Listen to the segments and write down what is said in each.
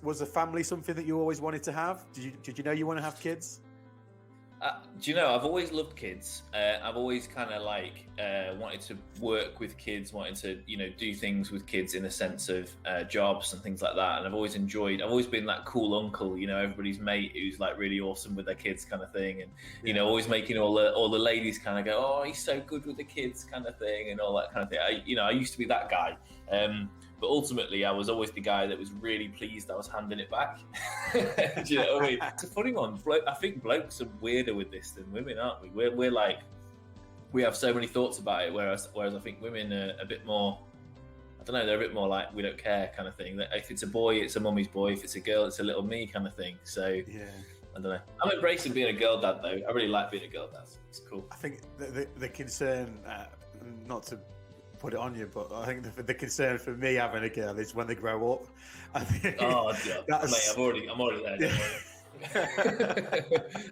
Was a family something that you always wanted to have? Did you know you want to have kids? Do you know, I've always loved kids. I've always kind of like wanted to work with kids, wanted to, do things with kids in a sense of jobs and things like that. And I've always been that cool uncle, everybody's mate who's like really awesome with their kids kind of thing. And, always making all the ladies kind of go, oh, he's so good with the kids kind of thing and all that kind of thing. I used to be that guy. But ultimately, I was always the guy that was really pleased I was handing it back. Do you know what I mean? It's a funny one. I think blokes are weirder with this than women, aren't we? We're like, we have so many thoughts about it, whereas I think women are a bit more, I don't know, they're a bit more like, we don't care kind of thing. If it's a boy, it's a mummy's boy. If it's a girl, it's a little me kind of thing. So, yeah. I don't know. I'm embracing being a girl dad, though. I really like being a girl dad. It's cool. I think the concern, not to put it on you, but I think the concern for me having a girl is when they grow up. I think mate, I'm already there.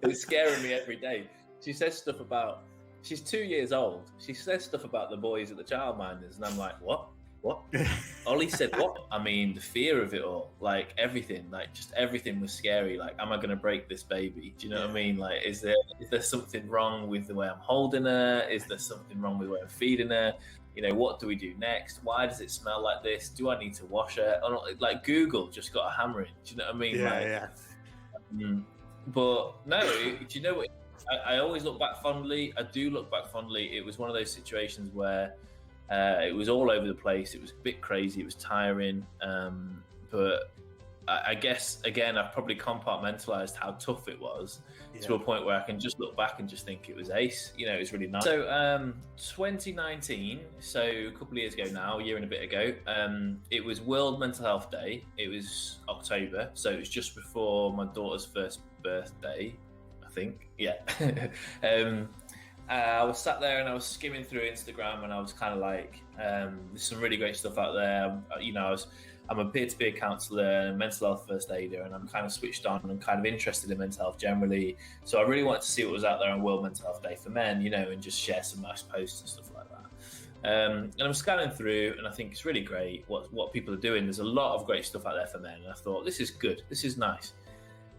It's scaring me every day. She says stuff about, she's 2 years old. She says stuff about the boys at the childminders, and I'm like, what? Ollie said what? I mean, the fear of it all, like everything, like just everything was scary. Like, am I going to break this baby? Do you know what I mean? Like, is there something wrong with the way I'm holding her? Is there something wrong with the way I'm feeding her? What do we do next? Why does it smell like this? Do I need to wash her? Or not, like Google just got a hammer in. Do you know what I mean? Yeah. But no, do you know what? I always look back fondly. I do look back fondly. It was one of those situations where it was all over the place. It was a bit crazy. It was tiring. But I guess, again, I've probably compartmentalized how tough it was to a point where I can just look back and just think it was ace. It was really nice. So 2019, so a couple of years ago now, a year and a bit ago, it was World Mental Health Day. It was October, so it was just before my daughter's first birthday, I think. Yeah. I was sat there and I was skimming through Instagram and I was kind of like, there's some really great stuff out there. I'm a peer-to-peer counsellor and mental health first aider, and I'm kind of switched on and I'm kind of interested in mental health generally. So I really wanted to see what was out there on World Mental Health Day for men, and just share some nice posts and stuff like that. And I'm scanning through and I think it's really great what people are doing. There's a lot of great stuff out there for men, and I thought, this is good, this is nice.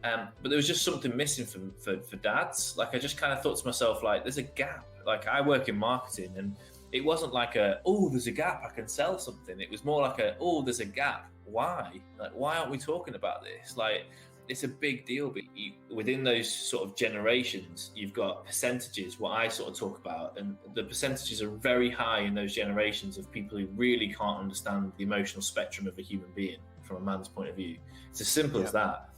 But there was just something missing for dads. Like, I just kind of thought to myself, like, there's a gap. Like, I work in marketing, and it wasn't like there's a gap, I can sell something. It was more like there's a gap. Why? Like, why aren't we talking about this? Like, it's a big deal. But within those sort of generations, you've got percentages, what I sort of talk about, and the percentages are very high in those generations of people who really can't understand the emotional spectrum of a human being from a man's point of view. It's as simple as that.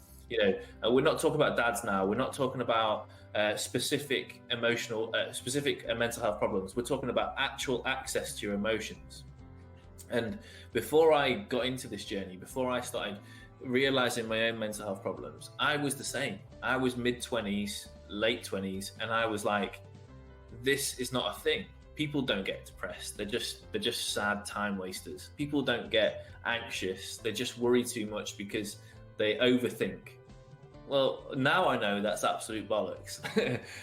We're not talking about dads now. We're not talking about specific mental health problems. We're talking about actual access to your emotions. And before I got into this journey, before I started realizing my own mental health problems, I was the same. I was mid-20s, late 20s, and I was like, this is not a thing. People don't get depressed. They're just sad time wasters. People don't get anxious. They just worry too much because they overthink. Well, now I know that's absolute bollocks.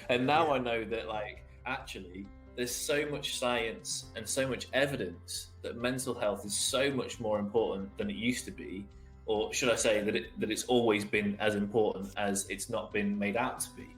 And now I know that, like, actually, there's so much science and so much evidence that mental health is so much more important than it used to be, or should I say that it's always been as important as it's not been made out to be.